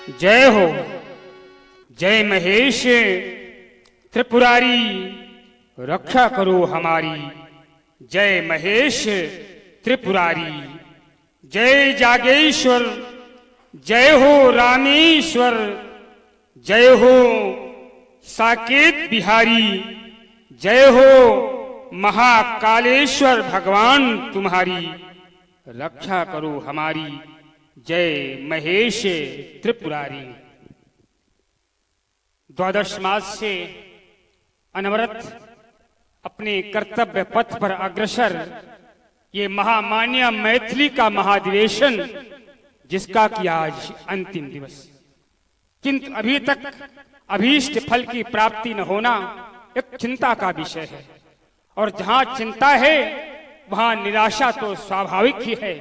जय हो, जय महेश त्रिपुरारी, रक्षा करो हमारी। जय महेश त्रिपुरारी, जय जागेश्वर, जय हो रामेश्वर, जय हो साकेत बिहारी, जय हो महाकालेश्वर भगवान तुम्हारी, रक्षा करो हमारी। जय महेश त्रिपुरारी। द्वादश मास से अनवरत अपने कर्तव्य पथ पर अग्रसर ये महामान्य मैथिली का महाधिवेशन, जिसका कि आज अंतिम दिवस, किंतु अभी तक अभीष्ट फल की प्राप्ति न होना एक चिंता का विषय है। और जहां चिंता है वहां निराशा तो स्वाभाविक ही है,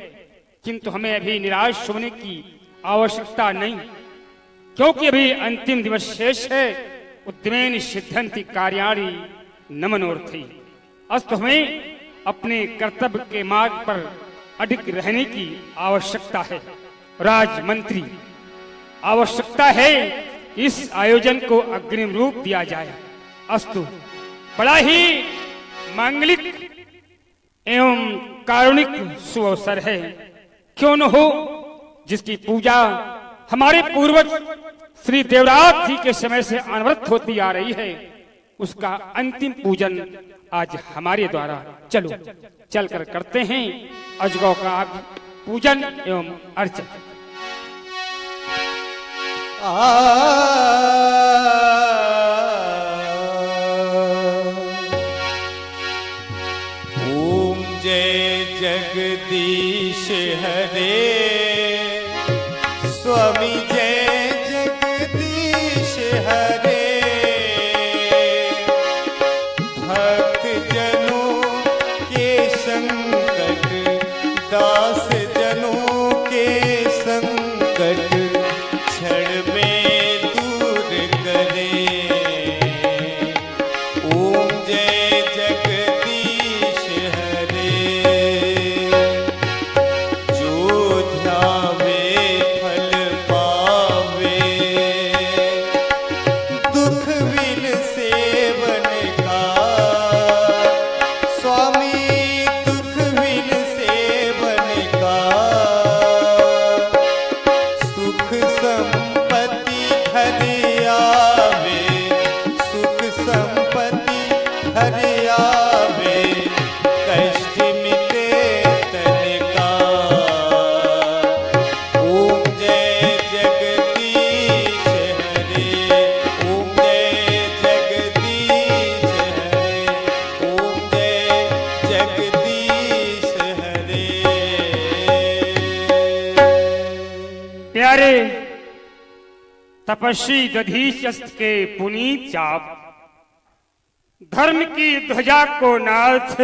किंतु हमें अभी निराश होने की आवश्यकता नहीं, क्योंकि अभी अंतिम दिवस शेष है। उद्यमेन सिद्धंति कार्याणि न मनोरथै। अस्तु हमें अपने कर्तव्य के मार्ग पर अडिग रहने की आवश्यकता है। राजमंत्री, आवश्यकता है इस आयोजन को अग्रिम रूप दिया जाए। अस्तु, बड़ा ही मांगलिक एवं कारुणिक सुअवसर है, क्यों न हो, जिसकी पूजा हमारे पूर्वज श्री देवराज जी के समय से अनवरत होती आ रही है, उसका अंतिम पूजन आज हमारे द्वारा चलो चलकर करते हैं। अजगौ का पूजन एवं अर्चन। ओम जय जगदीश हरे, स्वामी जय जगदीश हरे। भक्त जनों के संकट, दास जनों के संकट क्षण में दूर करे। ओम जय जगदीश हरे। जो ध्यावे फल पावे, दुख बिन सेवन का। स्वामी दुख बिन सेवन का। सुख संपत्ति घर आवे, सुख संपत्ति घर आवे। कष्ट मिटे तन का। ओम जय जगदीश हरे। ओम जय जगदीश हरे। ओम जय जगदीश हरे। प्यारे तपस्वी दधीचस्त के पुनीत चाप, धर्म की ध्वजा को नाथ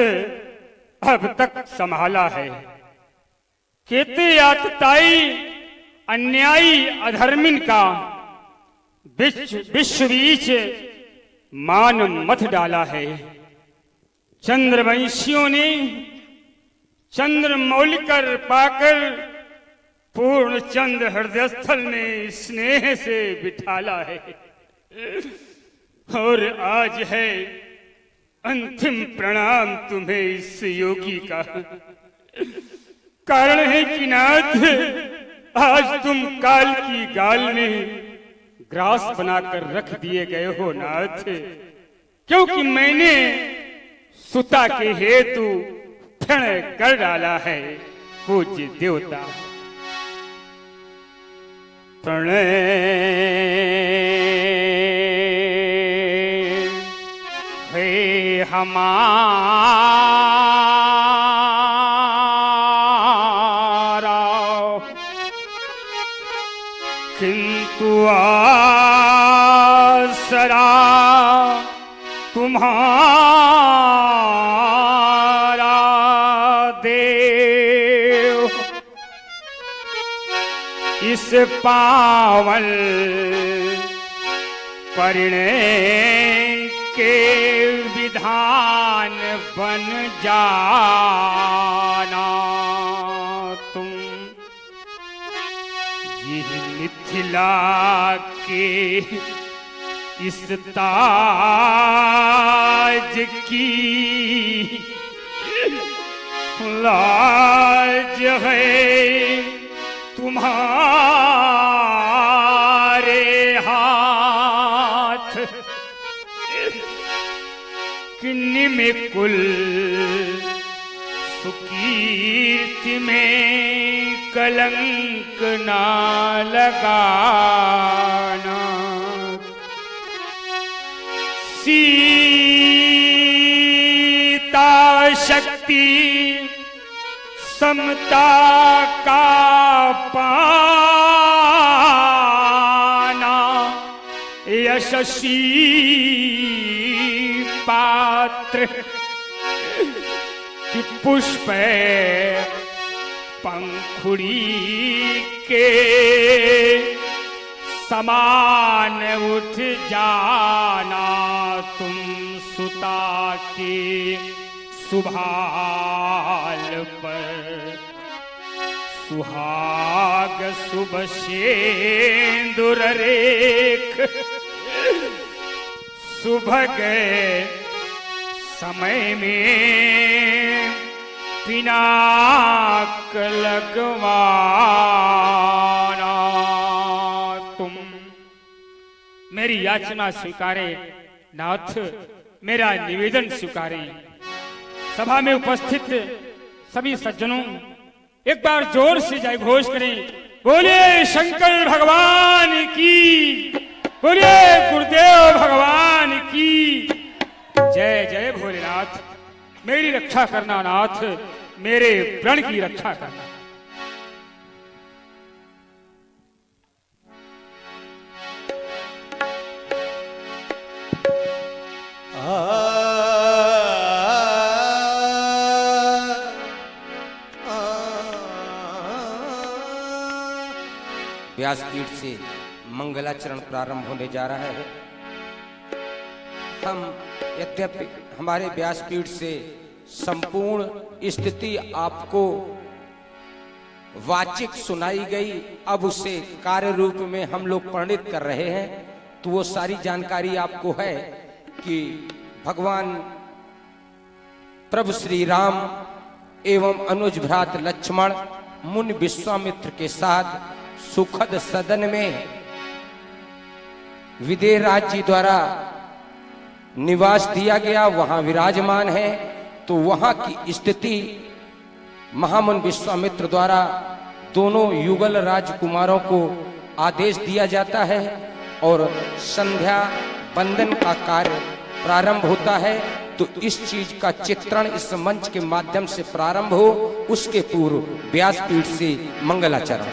अब तक संभाला है। केते आतताई अन्यायी अधर्मिन का विश्व बीच मान मत डाला है। चंद्रवंशियों ने चंद्र मौलिकर पाकर पूर्ण चंद्र हृदय स्थल में स्नेह से बिठाला है। और आज है अंतिम प्रणाम तुम्हें इस योगी का। कारण है कि नाथ, आज तुम काल की गाल में ग्रास बनाकर रख दिए गए हो नाथ, क्योंकि मैंने सुता के हेतु क्षण कर डाला है। पूज्य देवता, प्रणय हे हमारा, किंतु आसरा तुम्हारा देव। इस पावन परिणय के विधान बन जाना तुम। ये मिथिला के इस ताज की लाज है तुम्हारे हाथ। किन्नी में कुल सुकीर्ति में कलंक ना लगाना। सीता शक्ति समता का पाना यशस्वी पात्र कि पुष्प पंखुड़ी के समान उठ जाना। तुम सुता के सुभाल पर सुहाग शुभ सेंदुर रेख सुभग समय में पिनाक लगवाना। तुम मेरी याचना स्वीकारे नाथ, मेरा निवेदन स्वीकारे। सभा में उपस्थित सभी सज्जनों एक बार जोर से जय घोष करें। बोलिए शंकर भगवान की, बोलिए गुरुदेव भगवान की जय। जय भोलेनाथ, मेरी रक्षा करना नाथ, मेरे प्रण की रक्षा करना। व्यासपीठ से मंगलाचरण प्रारंभ होने जा रहा है। हम यद्यपि हमारे व्यासपीठ से संपूर्ण स्थिति आपको वाचिक सुनाई गई, अब उसे कार्य रूप में हम लोग परिणित कर रहे हैं। तो वो सारी जानकारी आपको है कि भगवान प्रभु श्री राम एवं अनुज भ्रात लक्ष्मण मुनि विश्वामित्र के साथ सुखद सदन में विदेह राज्य द्वारा निवास दिया गया, वहां विराजमान है। तो वहां की स्थिति महामुनि विश्वामित्र द्वारा दोनों युगल राजकुमारों को आदेश दिया जाता है और संध्या वंदन का कार्य प्रारंभ होता है। तो इस चीज का चित्रण इस मंच के माध्यम से प्रारंभ हो, उसके पूर्व व्यासपीठ से मंगलाचरण।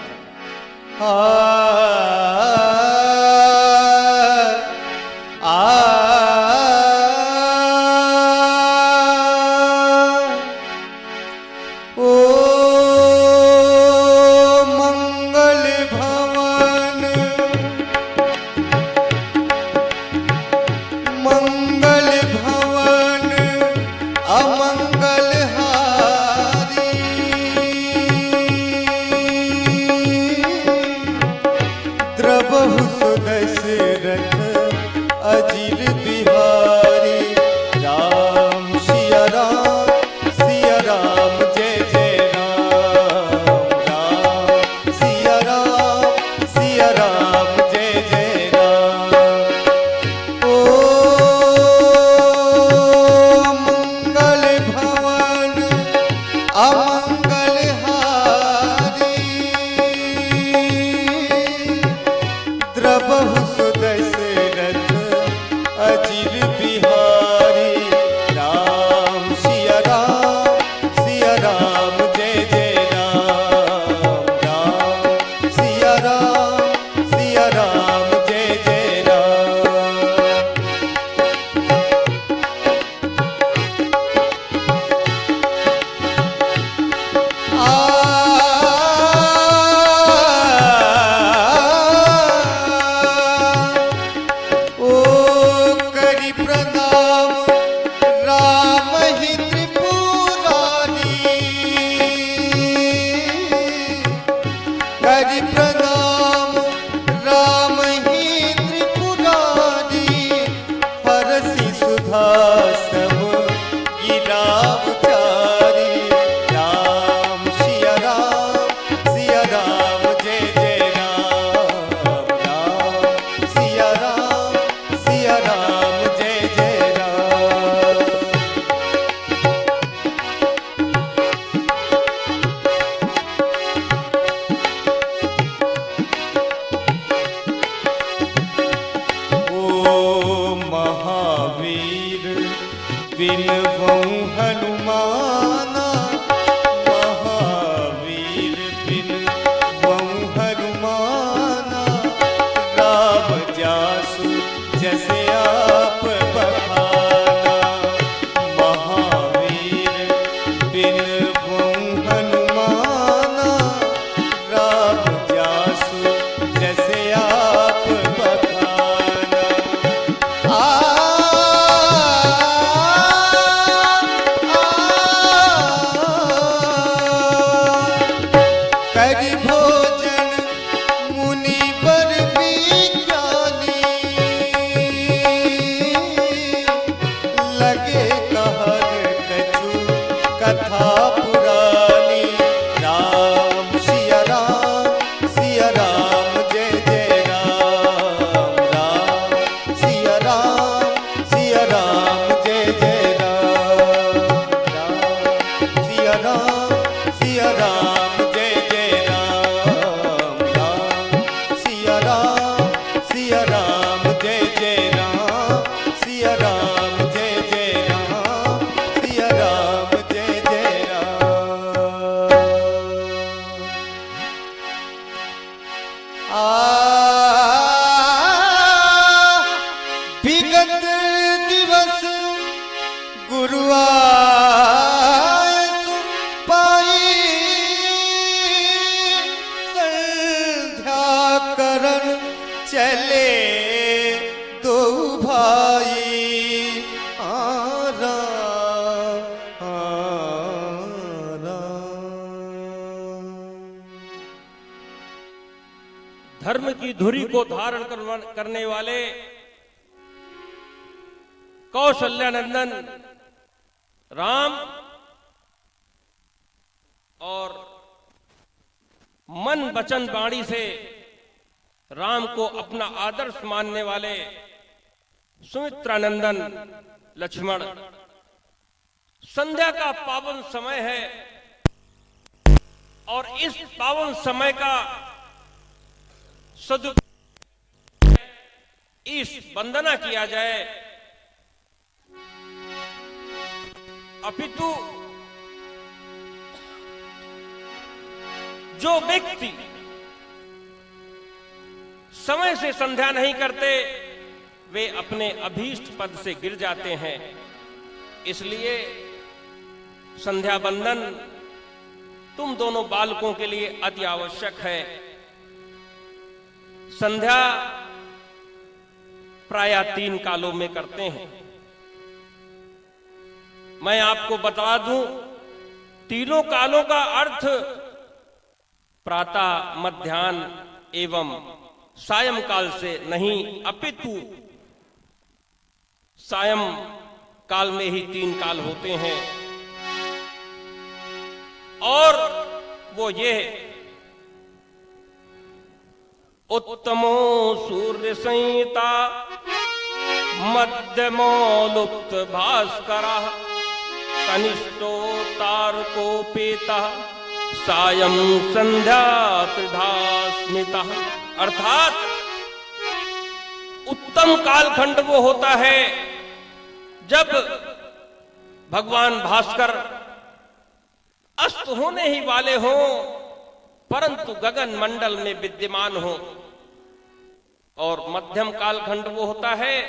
हरि प्रदान माना, राम जासु जैसे आप बखाना। महावीर बिन हनुमाना, राम जासु जैसे आप बखाना। करि भोजन मुनिवर विज्ञानी, लगे कहन कछु कथा पुरानी। राम सिया राम जय जय राम। राम सिया राम जय जय राम। राम सिया राम जय जय राम। राम सिया राम जय जय राम। सिया राम जय जय राम। सिया राम जय जय राम। विगत दिवस गुरुआयस पाई, संध्या करन चले दो भाई। धर्म की धुरी को धारण करने वाले कौशल्यानंदन राम और मन वचन वाणी से राम को अपना आदर्श मानने वाले सुमित्रानंदन लक्ष्मण। संध्या का पावन समय है और इस पावन समय का सदुपयोग इस वंदना किया जाए, अपितु जो व्यक्ति समय से संध्या नहीं करते वे अपने अभीष्ट पद से गिर जाते हैं। इसलिए संध्या बंदन तुम दोनों बालकों के लिए अति आवश्यक है। संध्या प्रायः 3 कालों में करते हैं। मैं आपको बता दूं, तीनों कालों का अर्थ प्रातः, मध्याह्न एवं सायं काल से नहीं, अपितु सायं काल में ही 3 काल होते हैं। और वो ये उत्तमो सूर्य संहिता, मध्यमो लुप्त भास्करः, कनिष्ठो तारकोपेतः, सायं संध्या त्रिधा स्मितः। अर्थात उत्तम कालखंड वो होता है जब भगवान भास्कर अस्त होने ही वाले हों परंतु गगन मंडल में विद्यमान हो। और मध्यम कालखंड वो होता है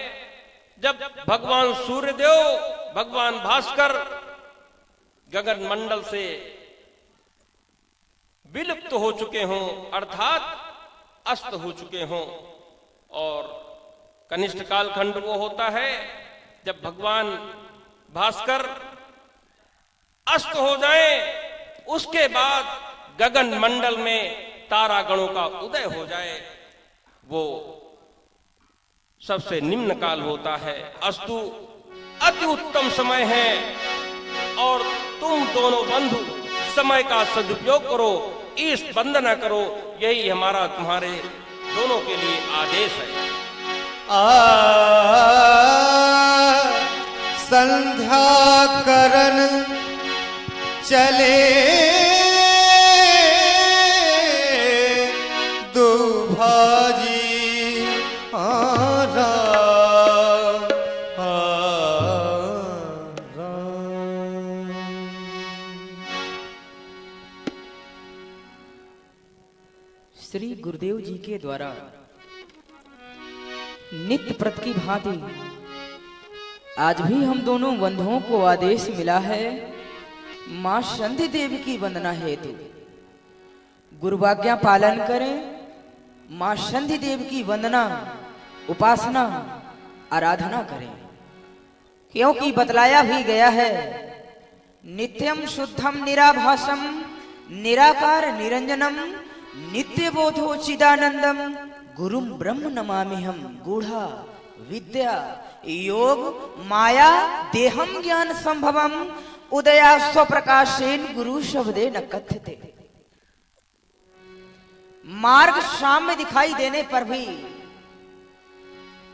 जब भगवान सूर्यदेव, भगवान भास्कर गगन मंडल से विलुप्त हो चुके हों, अर्थात अस्त हो चुके हों। और कनिष्ठ कालखंड वो होता है जब भगवान भास्कर अस्त हो जाए, उसके बाद गगन मंडल में तारागणों का उदय हो जाए, वो सबसे निम्न काल होता है। अस्तु अति उत्तम समय है और तुम दोनों बंधु समय का सदुपयोग करो, इस वंदना करो, यही हमारा तुम्हारे दोनों के लिए आदेश है। संध्या करन चले दो भाजी, श्री गुरुदेव जी के द्वारा नित्य प्रत की भांति आज भी हम दोनों बंधुओं को आदेश मिला है मां संधि देवी की वंदना हेतु गुरुवाज्ञा पालन करें। मां संधि देवी की वंदना उपासना आराधना करें, क्योंकि बतलाया भी गया है नित्यम शुद्धम निराभासम निराकार निरंजनम नित्य बोधो चिदानंदम गुरुम ब्रह्म नमामिहम गूढ़ा विद्या योग माया देहम ज्ञान संभवम उदया स्वप्रकाशेन गुरु शब्दे न कथ्यते। मार्ग सामने दिखाई देने पर भी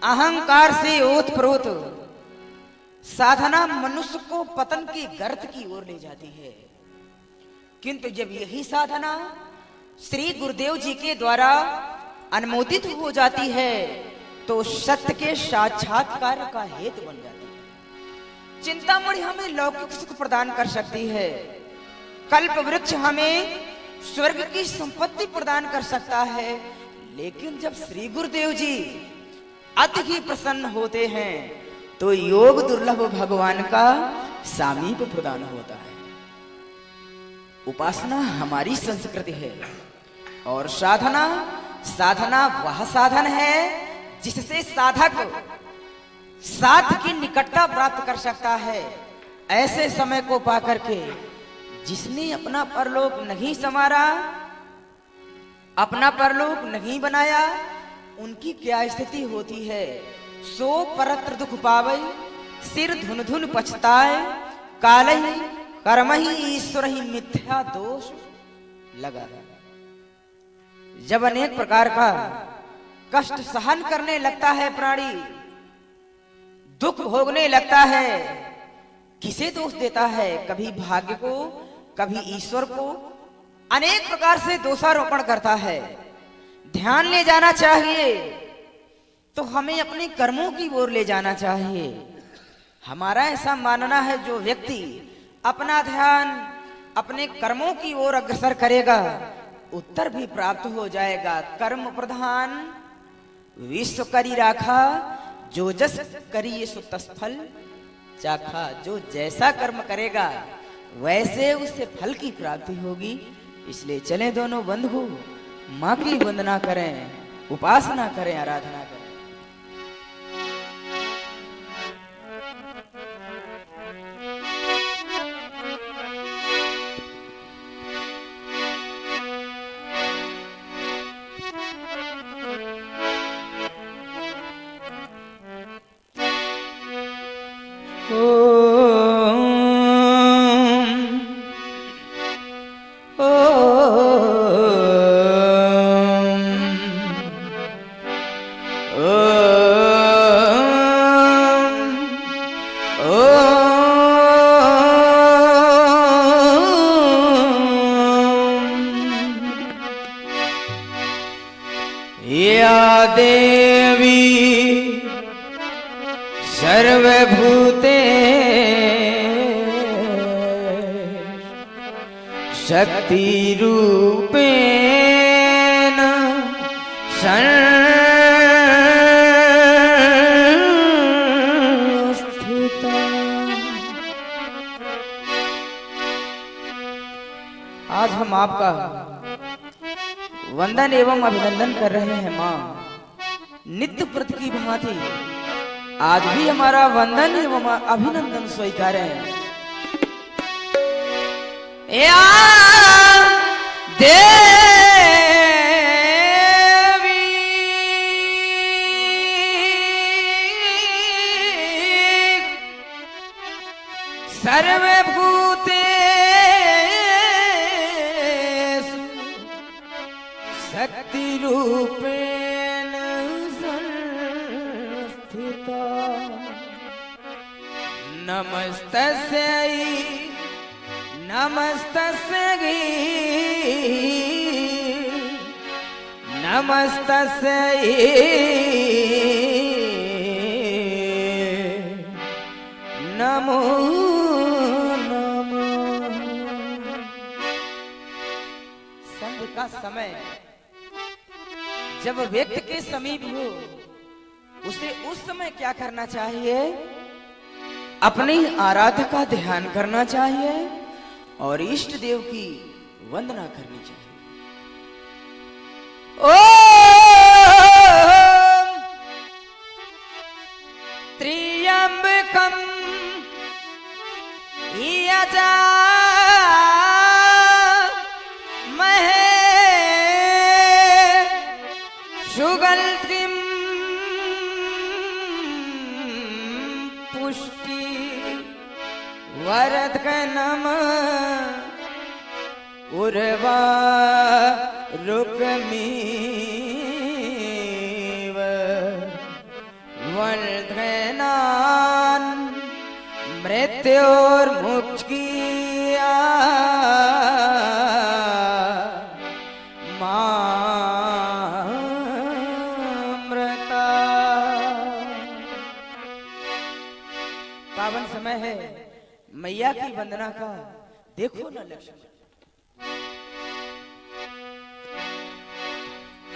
अहंकार से ओतप्रोत साधना मनुष्य को पतन की गर्त की ओर ले जाती है, किंतु जब यही साधना श्री गुरुदेव जी के द्वारा अनुमोदित हो जाती है तो सत्य के साक्षात्कार का हेतु बन जाती है। चिंतामणि हमें लौकिक सुख प्रदान कर सकती है, कल्प वृक्ष हमें स्वर्ग की संपत्ति प्रदान कर सकता है, लेकिन जब श्री गुरुदेव जी अति ही प्रसन्न होते हैं तो योग दुर्लभ भगवान का सामीप प्रदान होता है। उपासना हमारी संस्कृति है और साधना वह साधन है जिससे साधक साध की निकटता प्राप्त कर सकता है। ऐसे समय को पाकर के जिसने अपना परलोक नहीं संवारा, अपना परलोक नहीं बनाया, उनकी क्या स्थिति होती है। सो परत्र दुख पावे सिर धुन धुन पछताए काल ही कर्म ही ईश्वर ही मिथ्या दोष लगा। जब अनेक प्रकार का कष्ट सहन करने लगता है प्राणी, दुख भोगने लगता है, किसे दोष देता है? कभी भाग्य को, कभी ईश्वर को, अनेक प्रकार से दोषारोपण करता है। ध्यान ले जाना चाहिए तो हमें अपने कर्मों की ओर ले जाना चाहिए। हमारा ऐसा मानना है जो व्यक्ति अपना ध्यान अपने कर्मों की ओर अग्रसर करेगा उत्तर भी प्राप्त हो जाएगा। कर्म प्रधान विश्व करी राखा जो जस करी सो तस फल चाखा। जो जैसा कर्म करेगा वैसे उससे फल की प्राप्ति होगी। इसलिए चले दोनों बंधु मां की वंदना करें, उपासना करें, आराधना करें। या देवी सर्वभूते शक्ति रूपेण संस्थिता। आज हम आपका वंदन एवं अभिनंदन कर रहे हैं मां। नित्य प्रति की भांति आज भी हमारा वंदन एवं अभिनंदन स्वीकार है। या देवी सर्वभूतेषु शक्ति रूपेण संस्थिता। नमस्तस्यै नमस्तस्यै नमस्तस्यै नमो नमः। संध्या का समय जब व्यक्ति के समीप हो उसे उस समय क्या करना चाहिए? अपने आराध्य का ध्यान करना चाहिए और इष्ट देव की वंदना करनी चाहिए। ओम त्र्यंबकम यजामहे शुगल्त्रिं पुष्टि वरदकनम उर्वा रुकमीव वर्धनान मृत्योर्मुक्तिया मामृता। पावन समय है मैया की वंदना का, देखो ना लक्ष्मण।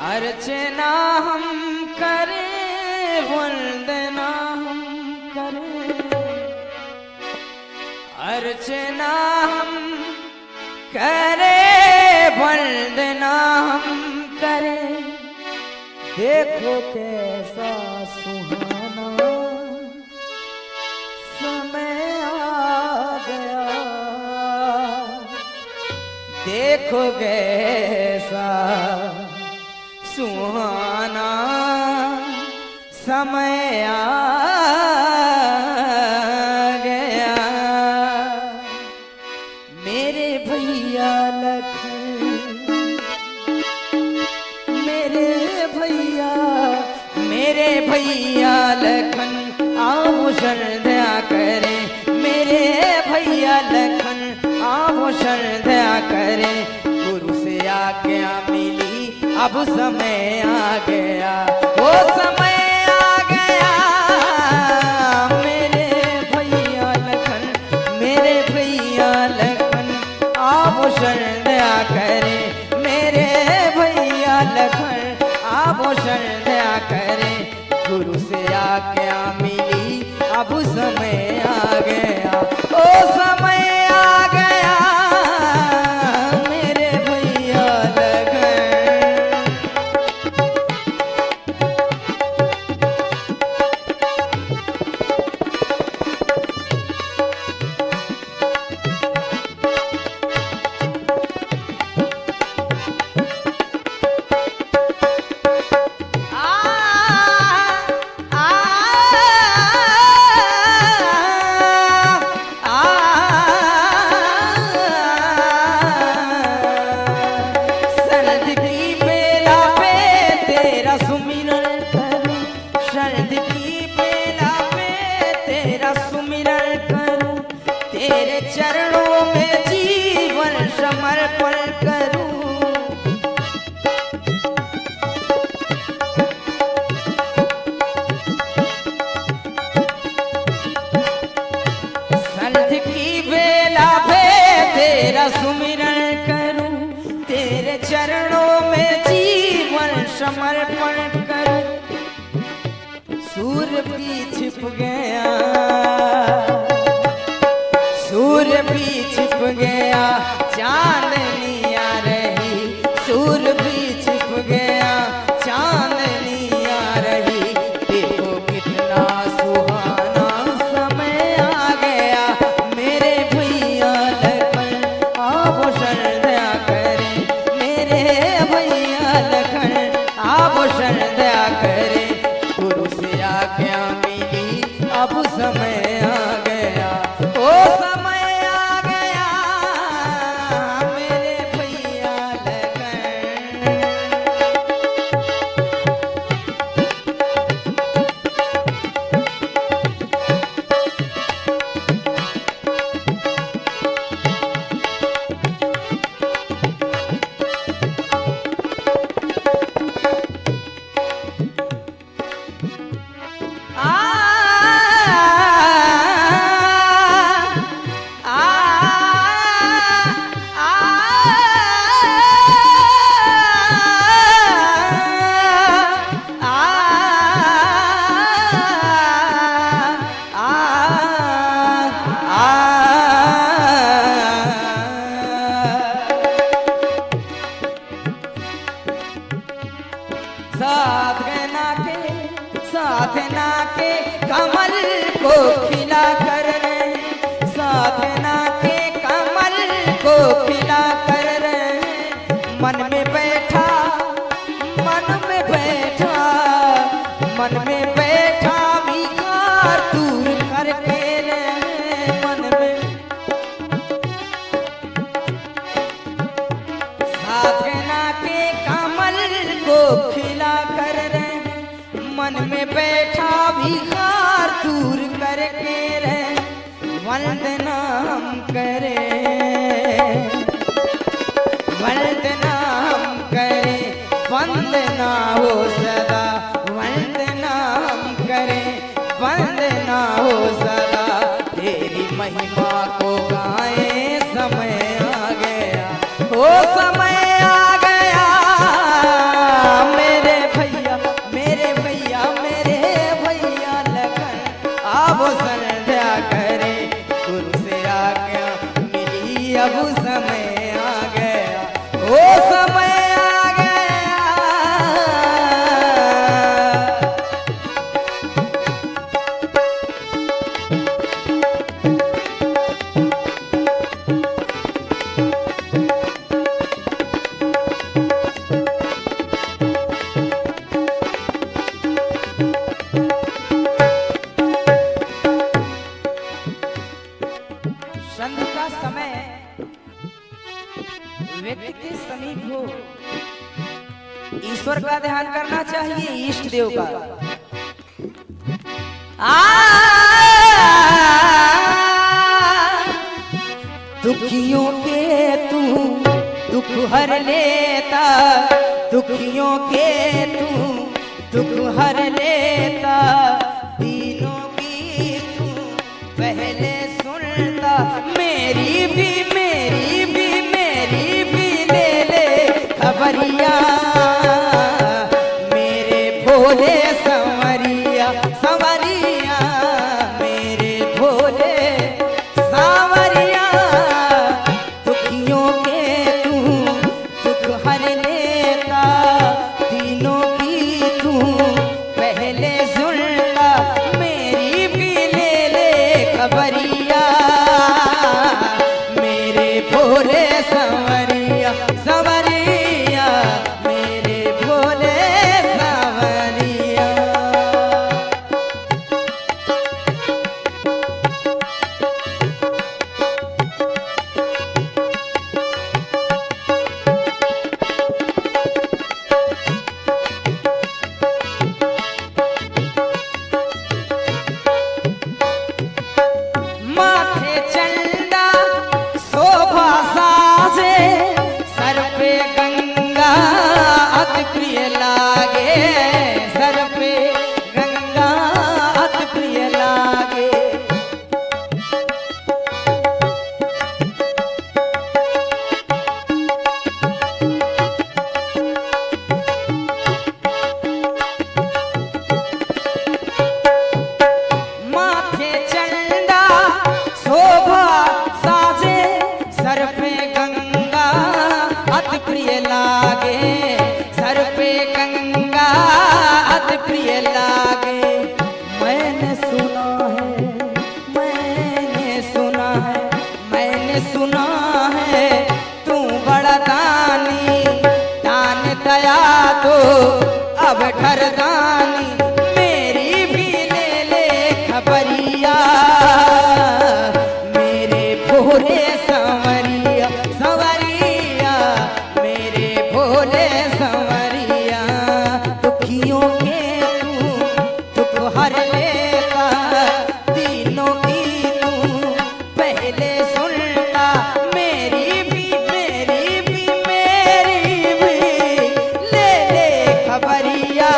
अर्चना हम करें, वंदना हम करें, अर्चना हम करें, वंदना हम करें। देखो कैसा सुहाना समय आ गया, देखो कैसा सुहाना समय आ गया। मेरे भैया लखन, मेरे भैया लखन आओ श्रद्धा करें। मेरे भैया लखन आओ श्रद्धा करें। गुरु से आज्ञा मिली, अब समय आ गया, वो समय आ गया। मेरे भैया लखन, मेरे भैया लखन आप श्रद्धा करें। मेरे भैया लखन आप श्रद्धा करें। गुरु से आज्ञा मिली, अब समय आ गया, ओ समय आ गया। मेरे भैया चरणों में जीवन समर्पण करूं। संध की बेला पे तेरा सुमिरन करूं। तेरे चरणों में जीवन समर्पण करूं। सूर्य भी छिप गया, सूर्य भी छिप गया, चांदनी आ रही। सूर्य भी छिप गया, चांदनी आ रही। देखो कितना सुहाना समय आ गया। मेरे भैया लखन आप श्रद्धा करें। मेरे भैया लखन आप श्रद्धा करें। गुरु से आज्ञा मिली, अब समय आ गया, ओ समय आ गया। मेरे साधना के कमल को खिला कर रहे, साधना के कमल को खिला कर रहे, मन में बैठा विकार दूर करके रहे, मन में साधना के कमल को खिला कर रहे, मन में बैठा विकार दूर करके रहे, वंदना हम करें, वंदना हम करें, वंदना हो सदा, वंदना हम करें, वंदना हो सदा, तेरी महिमा को गाएं, समय आ गया, ओ समय आ गया, मेरे भैया लगन अब संध्या करे, गुरु से आज्ञा मिली अब समय आ गया, ओ समय आ गया। संध्या का समय व्यक्ति के समीप हो, ईश्वर का ध्यान करना चाहिए, इष्ट देव का। दुखियों के तू दुख हर लेता, दुखियों के तू दुख हर लेता, दीनों की तू पहले सुनता, मेरी भी ले ले खबरिया, मेरे भोले संवरिया, मेरे भोले सांवरिया, दुखियों के तू दुख हर लेता, तीनों की तू पहले सुनता, मेरी भी ले ले खबरिया, मेरे भोले संवरिया, मेरे भोले सांवरिया। माथे चंदा शोभा साजे, सर पे गंगा अति प्रिय लागे, सर पे गंगा अति प्रिय लागे, माथे चंदा शोभा साजे, सर पे गंगा अति प्रिय लागे, सर पे गंगा अति प्रिय लागे, मैंने सुना है तू बड़ा दानी, दान दया तो अब घरदानी, मेरी भी ले ले खबरिया, मेरे भोले संवरिया, मेरे भोले संवरिया, दुखियों के तू दुख हर लेता, तीनों की तू पहले सुनता, मेरी भी ले ले खबरिया,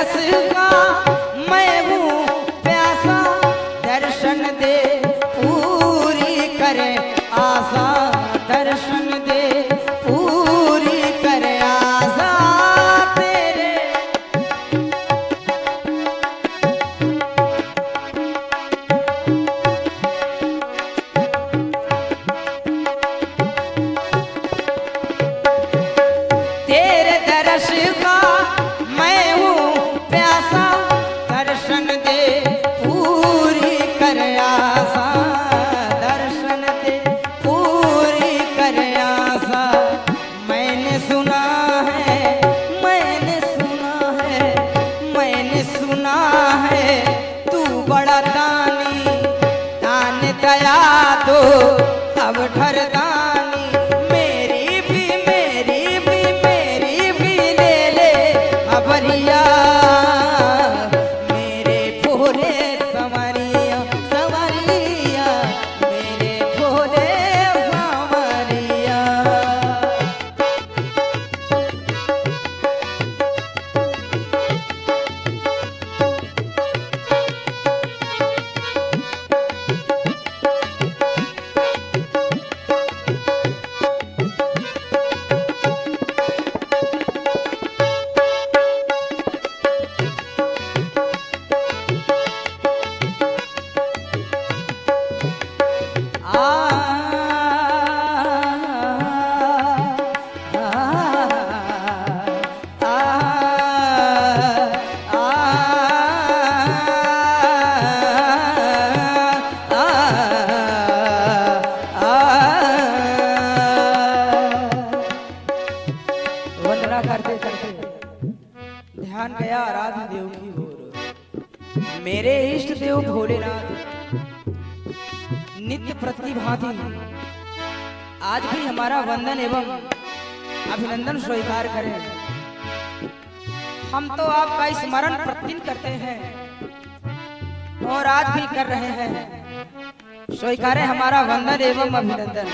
तरस का मैं हूँ प्यासा, दर्शन दे पूरी करे आशा, दर्शन दे पूरी करे आशा तेरे। तेरे दर्श का मैं हूँ प्यासा, दर्शन दे पूरी कर आशा, दर्शन दे पूरी कर आशा। मैंने सुना है, मैंने सुना है, मैंने सुना है तू बड़ा दानी, दान दया दो अब ठरदानी। मेरी भी मेरी भी मेरी भी ले ले खबरिया, मेरे भोले संवरिया संवरिया, मेरे भोले संवरिया। वंदना करते करते ध्यान गया आराध्य देव की ओर। मेरे इष्ट देव भोलेनाथ नित्य प्रतिभांति आज भी हमारा वंदन एवं अभिनंदन स्वीकार करें। हम तो आपका स्मरण प्रतिदिन करते हैं और आज भी कर रहे हैं। स्वीकारें हमारा वंदन एवं अभिनंदन।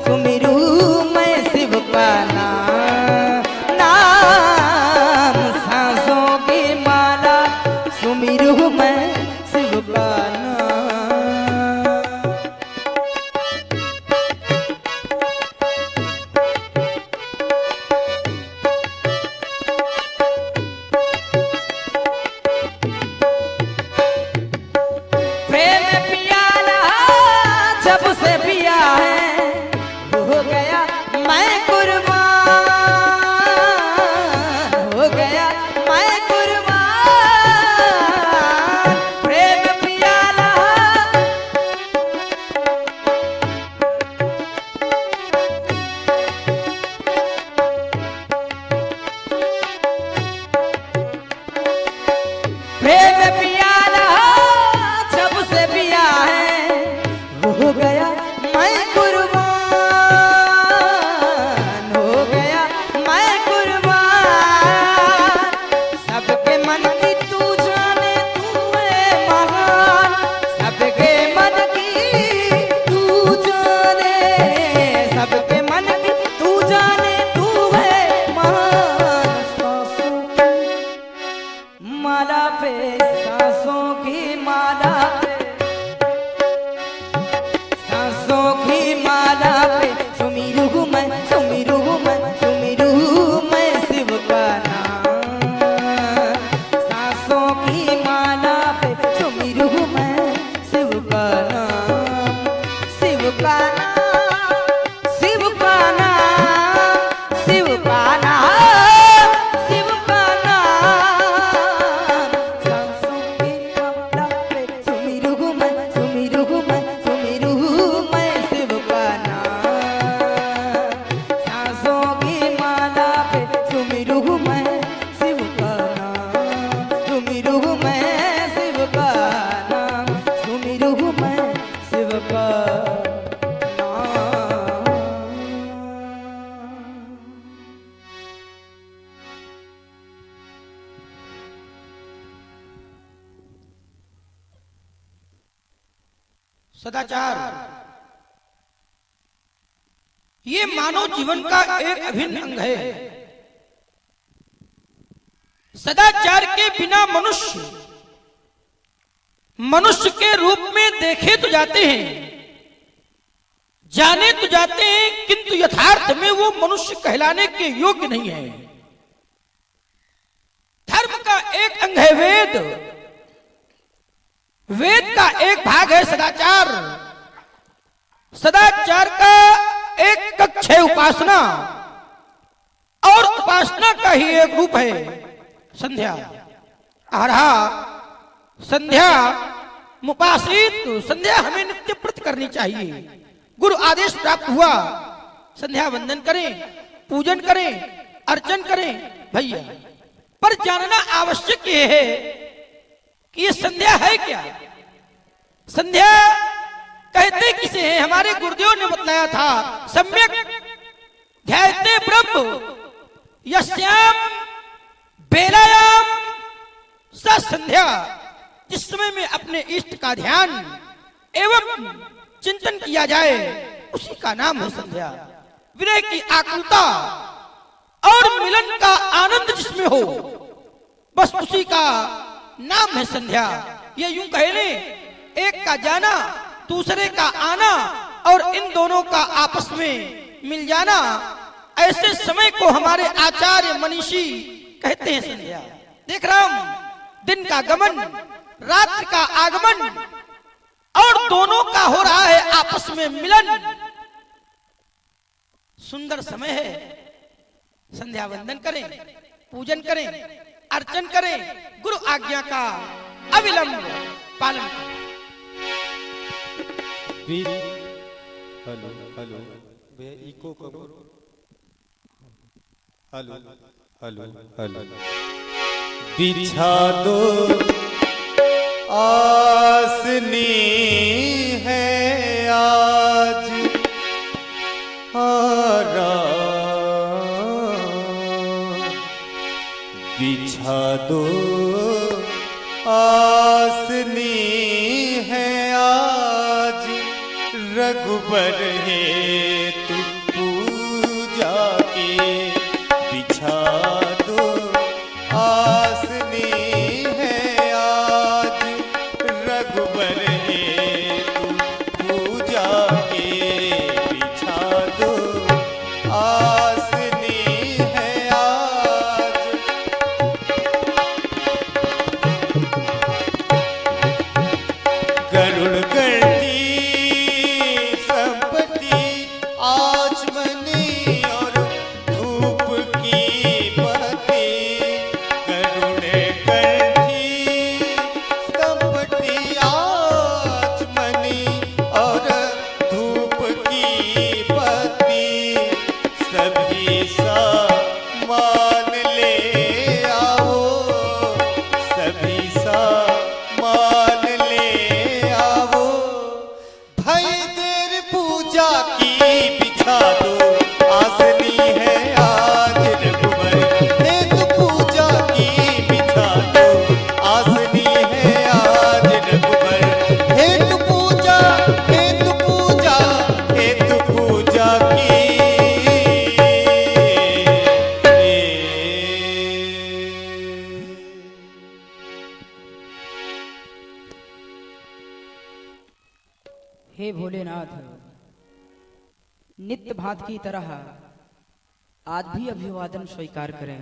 सुमिरू मैं शिव का नाम। सदाचार ये मानव जीवन का एक अभिन्न अंग है। सदाचार के बिना मनुष्य मनुष्य के रूप में देखे तो जाते हैं, जाने तो जाते हैं, किंतु यथार्थ में वो मनुष्य कहलाने के योग्य नहीं है। धर्म का एक अंग है वेद, वेद का एक भाग है सदाचार, सदाचार का एक कक्ष है उपासना, और उपासना का ही एक रूप है संध्या। आहा संध्या मुपासित, संध्या हमें नित्य प्रति करनी चाहिए। गुरु आदेश प्राप्त हुआ, संध्या वंदन करें, पूजन करें, अर्चन करें भैया। पर जानना आवश्यक यह है कि ये संध्या है क्या। संध्या कहते किसे हैं? हमारे गुरुदेव ने बतलाया था, सम्यक ध्यायते ब्रह्म यस्याम बेलायाम स संध्या। जिस समय में अपने इष्ट का ध्यान एवं चिंतन किया जाए उसी का नाम है संध्या। विरह की आकुलता और मिलन का आनंद जिसमें हो बस उसी का नाम है संध्या। ये यूं कह ले, एक का जाना दूसरे का आना और इन दोनों का आपस में मिल जाना, ऐसे समय को हमारे आचार्य मनीषी कहते हैं संध्या। देख रहा हूं दिन का गमन, रात्रि का आगमन और दोनों का हो रहा है आपस में मिलन। सुंदर समय है, संध्या वंदन करें, पूजन करें, अर्चन करें, गुरु आज्ञा का अविलंब पालन करें। हेलो हेलो भैया इको करो। Hello hello hello. बिछा दो आसनी है आज बिछा दो आसनी है आज रघुबर हेतु पूजा के। बिछा दो आसनी है आज रघुबर हेतु पूजा के। बिछा दो आसनी है आज। गरुड़ गढ़ी संपत्ति आचमनी और धूप की पत्ती। गरुड़ गढ़ी संपत्ति आचमनी और धूप की पत्ती। सभी सामान ले आओ, सभी सामान ले आओ। भाई देर पूजा की बिछा दो आसनी है आज रघुबर हेतु पूजा की। बिछा दो आसनी है आज रघुबर हेतु पूजा, हेतु पूजा, हेतु पूजा की। हे भोलेनाथ, नित्य भात की तरह आज भी अभिवादन स्वीकार करें।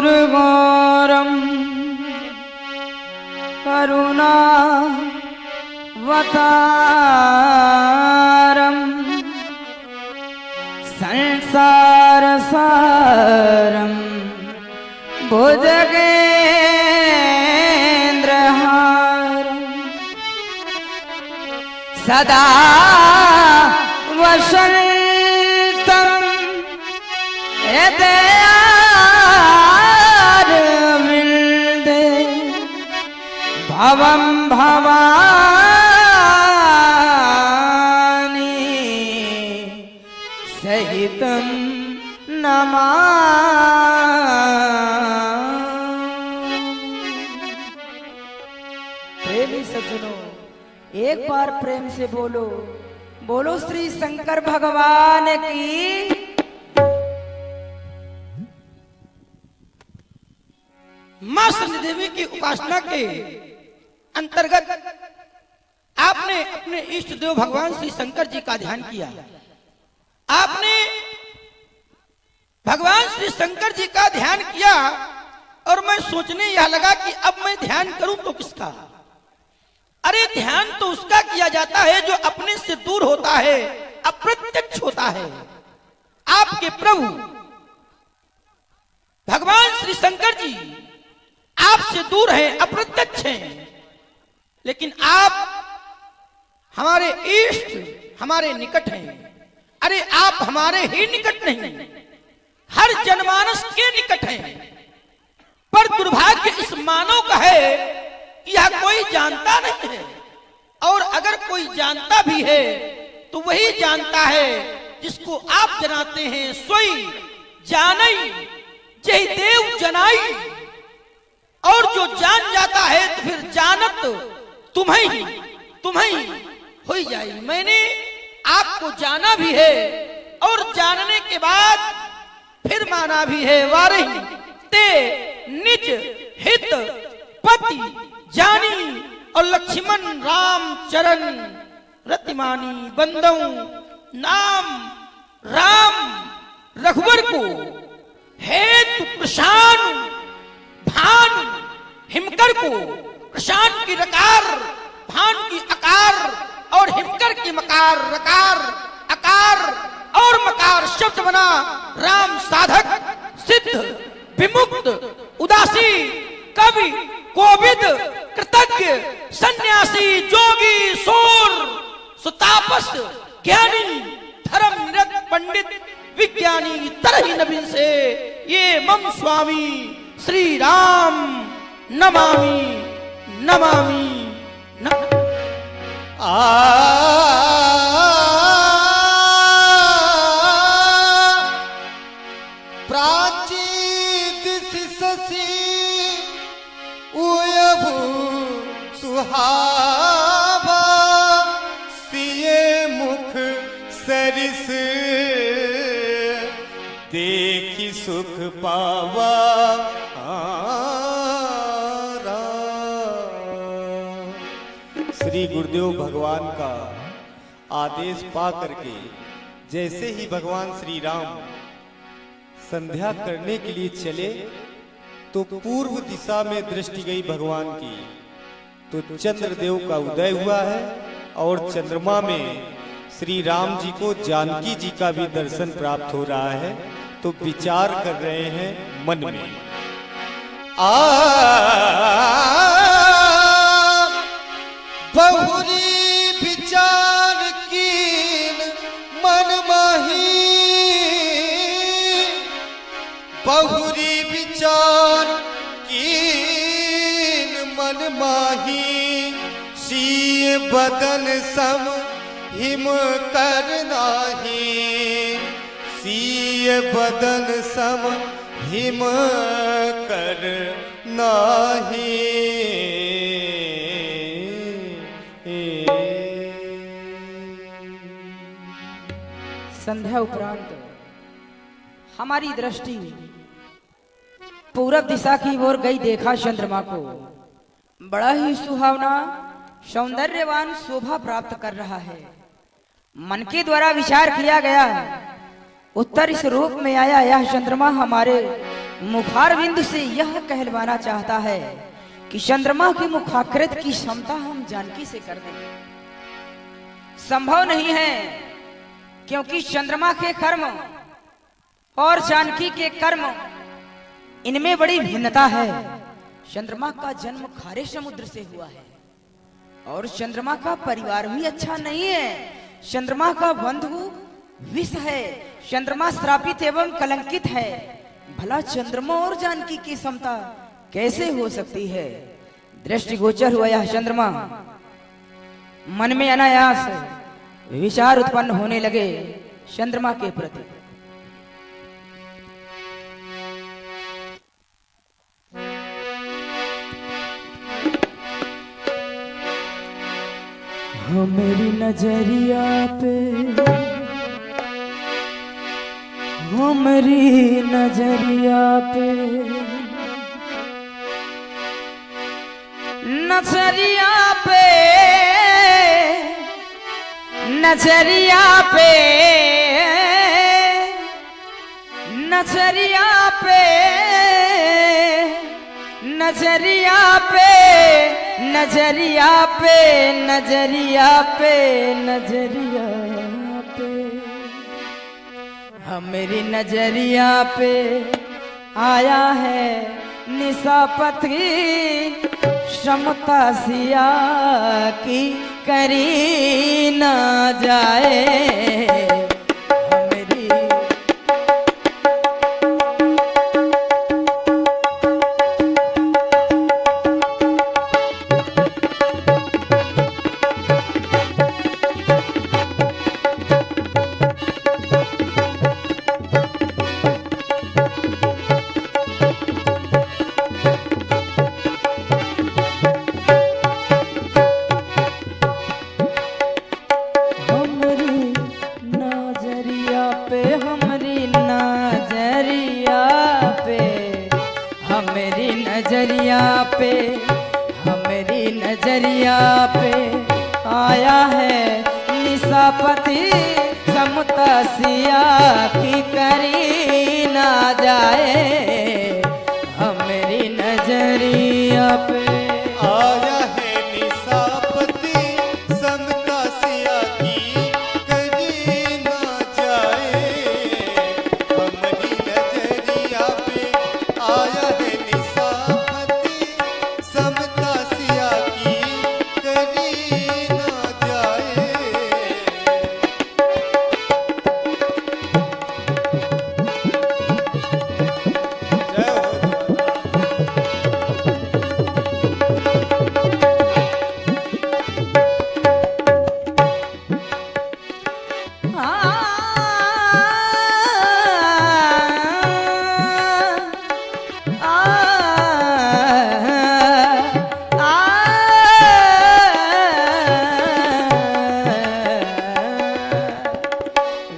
कर्पूरगौरं करुणावतारं संसारसारं भुजगेन्द्रहारं सदा वसन्तं हृदयारविन्दे भवम भवानी सहितम प्रेमी सज्जनों, एक बार प्रेम से बोलो, बोलो श्री शंकर भगवान की। मां सन्नी देवी की उपासना के अंतर्गत आपने अपने इष्ट देव भगवान श्री शंकर जी का ध्यान किया। आपने भगवान श्री शंकर जी का ध्यान किया और मैं सोचने यह लगा कि अब मैं ध्यान करूं तो किसका। अरे ध्यान तो उसका किया जाता है जो अपने से दूर होता है, अप्रत्यक्ष होता है। आपके प्रभु भगवान श्री शंकर जी आपसे दूर हैं, अप्रत्यक्ष हैं, लेकिन आप हमारे इष्ट, हमारे निकट हैं। अरे आप हमारे ही निकट नहीं, हर जनमानस के निकट हैं। पर दुर्भाग्य इस मानव का है कि यह कोई जानता नहीं है, और अगर कोई जानता भी है तो वही जानता है जिसको आप जनाते हैं। सोई जानई जय देव जनाई, और जो जान जाता है तो फिर जानत तुम्हें हो जाए। मैंने आपको जाना भी है और जानने के बाद फिर माना भी है। वारही ते निज हित पति जानी, और लक्ष्मण राम चरण रतिमानी बंदऊ। नाम राम रघुवर को हेतु प्रशान भान हिमकर को, प्रशान की रकार, भान की अकार, और हिमकर की मकार, रकार अकार और मकार शब्द बना राम साधक सिद्ध विमुक्त उदासी कवि कोविद कृतज्ञ सन्यासी जोगी सोर सुतापस ज्ञानी धर्म निरत पंडित विज्ञानी तरही नबीन से ये मम स्वामी श्री राम नमामि नमामि प्राची दिशि शशि उयभु सुहावा, सिए मुख सरिस देखी सुख पावा। श्री गुरुदेव भगवान का आदेश पा करके जैसे ही भगवान श्री राम संध्या करने के लिए चले तो पूर्व दिशा में दृष्टि गई भगवान की, तो चंद्रदेव का उदय हुआ है और चंद्रमा में श्री राम जी को जानकी जी का भी दर्शन प्राप्त हो रहा है। तो विचार कर रहे हैं मन में, बहुरी विचार कीन मन माही, बहुरी विचार कीन मन माही, सीय बदन सम हिम कर नाही, सीय बदन सम हिम कर नाही। संध्या उपरांत हमारी दृष्टि पूरब दिशा की ओर गई। देखा चंद्रमा को बड़ा ही सुहावना सौंदर्यवान शोभा प्राप्त कर रहा है। मन के द्वारा विचार किया गया, उत्तर इस रूप में आया। यह चंद्रमा हमारे मुखारविंद से यह कहलवाना चाहता है कि चंद्रमा की मुखाकृत की क्षमता हम जानकी से कर दें। संभव नहीं है, क्योंकि चंद्रमा के कर्म और जानकी के कर्म इनमें बड़ी भिन्नता है। चंद्रमा का जन्म खारे समुद्र से हुआ है और चंद्रमा का परिवार भी अच्छा नहीं है। चंद्रमा का बंधु विष है, चंद्रमा श्रापित एवं कलंकित है। भला चंद्रमा और जानकी की समता कैसे हो सकती है? दृष्टिगोचर हुआ यह चंद्रमा मन में अनायास विचार उत्पन्न होने लगे चंद्रमा के प्रति। मेरी नजरिया पे, मेरी नजरिया पे, नजरिया पे, नजरिया पे, नजरिया पे, नजरिया पे, नजरिया पे, नजरिया पे, नजरिया पे, मेरी नजरिया पे आया है निशापति क्षमता सिया की करी ना जाए। नजरिया पे आया है निशापति समता सिया की करी ना जाए। हमारी नजरिया पे आया है निशापति समता सिया की करी ना जाए। हमारी नजरिया पे आया है निशापति समता सिया की करी ना जाए। जय हो।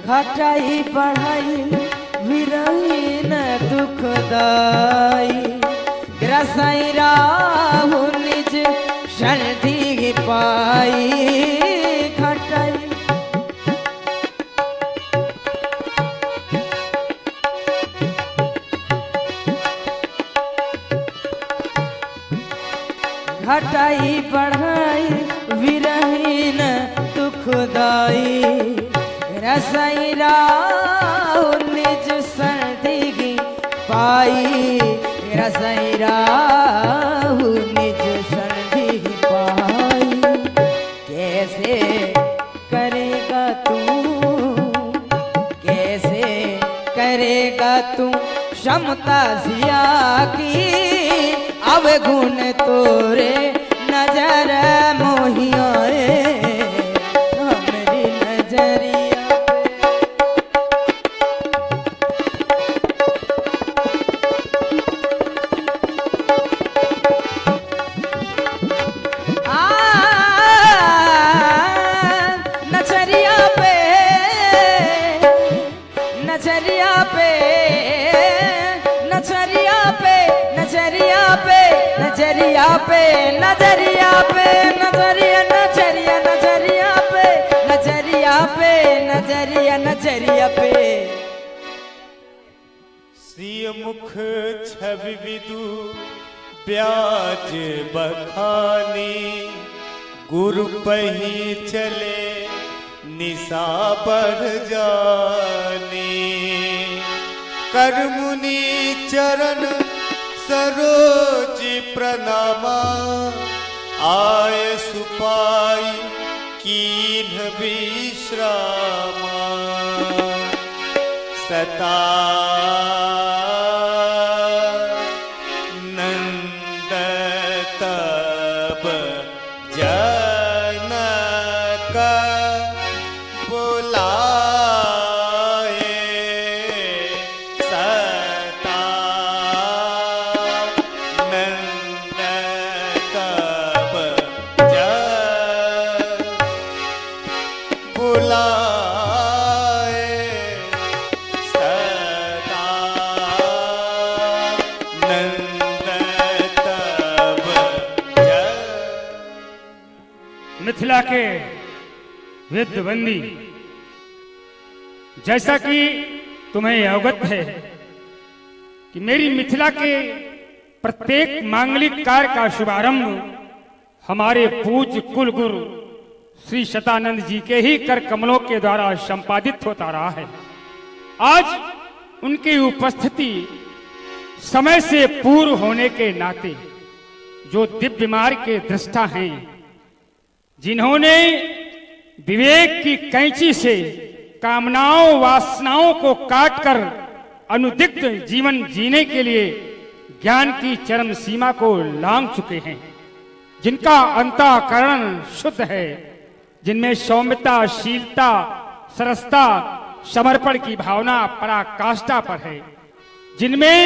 घटाई बढ़ाई विरहीन दुखदाई ग्रसाई राहु निज शरदी पाई। घटाई घटाई बढ़ाई विरहीन दुखदाई रसाई राहु निज सर्दी पाई। रसाई राहु निज सर्दी पाई। कैसे करेगा तू, कैसे करेगा तू क्षमता सिया की। अब गुण तोरे नजर मोहियाए। हमारी नजरिया नजरिया पे, नजरिया पे, नजरिया पे, नजरिया पे, नजरिया पे, नजरिया पे, नजरिया नजरिया नजरिया पे, नजरिया पे, नजरिया नजरिया पे। सिय मुख छवि विदु ब्याज बखानी। गुरु पही चले निशा बढ़ जानी। कर मुनि चरण सरोज प्रणामा। आय सुपाई कीन्ह विश्रामा। सता नंदता मिथिला के विद्वंदी, जैसा कि तुम्हें अवगत है कि मेरी मिथिला के प्रत्येक मांगलिक कार्य का शुभारंभ हमारे पूज्य कुल गुरु श्री शतानंद जी के ही कर कमलों के द्वारा संपादित होता रहा है। आज उनकी उपस्थिति समय से पूर्व होने के नाते जो दिव्य मार्ग के दृष्टा हैं, जिन्होंने विवेक की कैंची से कामनाओं वासनाओं को काटकर अनुदिग्ध जीवन जीने के लिए ज्ञान की चरम सीमा को लांघ चुके हैं, जिनका अंतःकरण शुद्ध है, जिनमें सौम्यता, शीलता, सरसता, समर्पण की भावना पराकाष्ठा पर है, जिनमें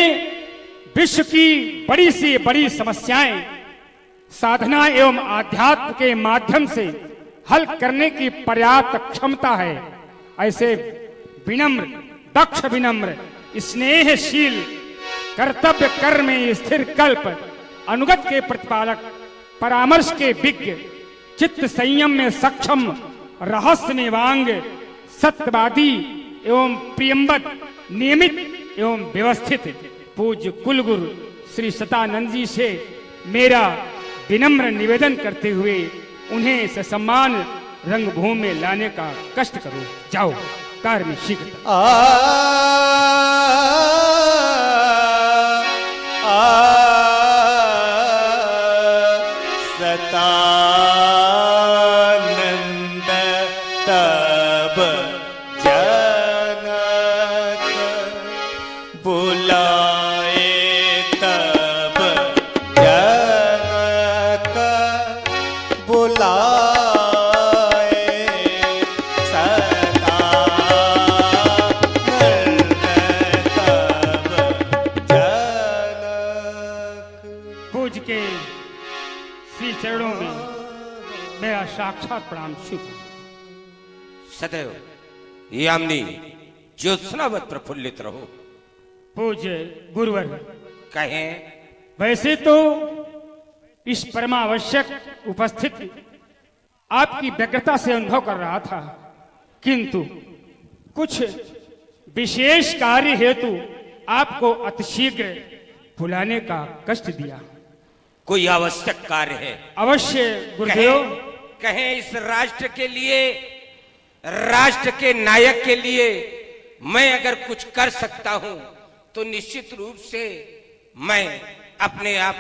विश्व की बड़ी से बड़ी समस्याएं साधना एवं आध्यात्म के माध्यम से हल करने की पर्याप्त क्षमता है, ऐसे विनम्र, दक्ष विनम्र, स्नेहशील, कर्तव्य कर्म में स्थिर कल्प, अनुगत के प्रतिपालक, परामर्श के विज्ञ, चित्त संयम में सक्षम, रहस्य में वांग, सत्यवादी एवं प्रियंबद, नियमित एवं व्यवस्थित पूज्य कुलगुरु श्री शतानंद जी से मेरा विनम्र निवेदन करते हुए उन्हें ससम्मान रंगभूमि में लाने का कष्ट करो। जाओ, कार्य में शीघ्र। सतानंद तब जनक बुलाए, तब जनक बुलाए, सतानंद तब जनक। पूज के श्री चरणों में मेरा साक्षात प्रणाम शुभ। सदैव यामिनी ज्योत्सनावत प्रफुल्लित रहो। पूज्य गुरुवर, कहें वैसे तो इस परमावश्यक उपस्थिति आपकी व्यग्रता से अनुभव कर रहा था, किंतु कुछ विशेष कार्य हेतु आपको अतिशीघ्र बुलाने का कष्ट दिया। कोई आवश्यक कार्य है? अवश्य गुरुदेव। कहें इस राष्ट्र के लिए, राष्ट्र के नायक के लिए मैं अगर कुछ कर सकता हूं तो निश्चित रूप से मैं अपने आप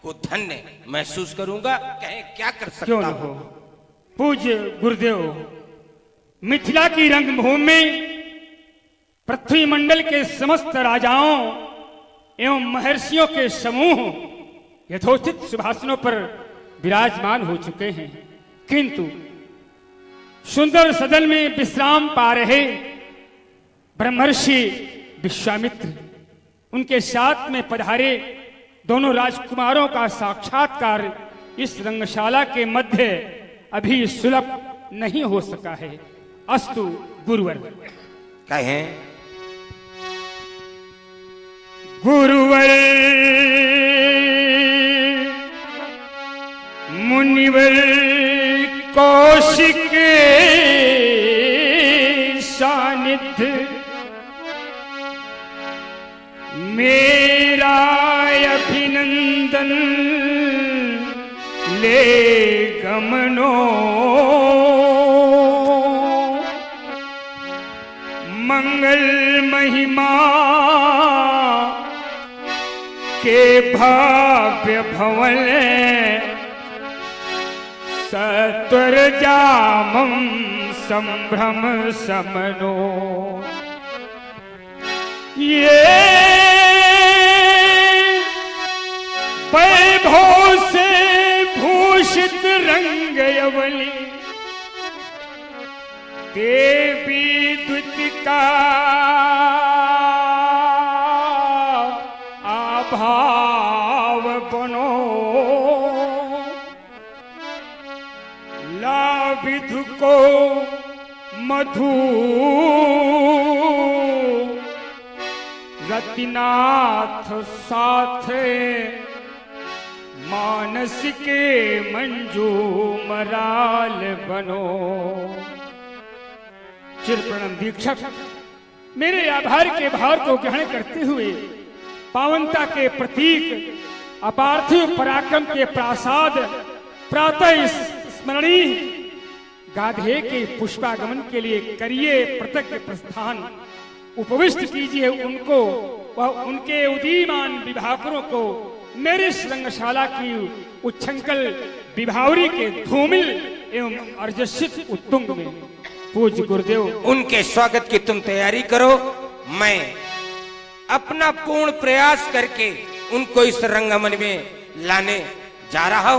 को धन्य महसूस करूंगा। कहें क्या कर सकता क्यों न हो पूज्य गुरुदेव। मिथिला की रंगभूमि में पृथ्वी मंडल के समस्त राजाओं एवं महर्षियों के समूह यथोचित सिंहासनों पर विराजमान हो चुके हैं, किंतु सुंदर सदन में विश्राम पा रहे ब्रह्मर्षि विश्वामित्र, उनके साथ में पधारे दोनों राजकुमारों का साक्षात्कार इस रंगशाला के मध्य अभी सुलभ नहीं हो सका है। अस्तु गुरुवर। कहें गुरुवर मुनिवर कौशिक सानिध्य मेरा अभिनंदन ले गमनो। मंगल महिमा के भव्य भवन सत्वर जामं संभ्रम समनो। ये वैभव से भूषित रंग अवली देवी द्वितिका आभाव बनो। लाविधु को मधु रतिनाथ साथे मानस के मंजू मराल बनो। चिरप्रणम दीक्षक, मेरे आभार के भार को ग्रहण करते हुए पावनता के प्रतीक अपार्थिव पराक्रम के प्रासाद प्रातः स्मरणीय गाधे के पुष्पागमन के लिए करिए प्रत्यक्ष प्रस्थान। उपविष्ट कीजिए उनको व उनके उदीयमान विभाकरों को मेरी श्रृंगशाला की उच्छृंखल विभावरी के धूमिल एवं अर्जसित उत्तुंग में। पूज्य गुरुदेव, उनके स्वागत की तुम तैयारी करो, मैं अपना पूर्ण प्रयास करके उनको इस रंगमंच में लाने जा रहा हूं।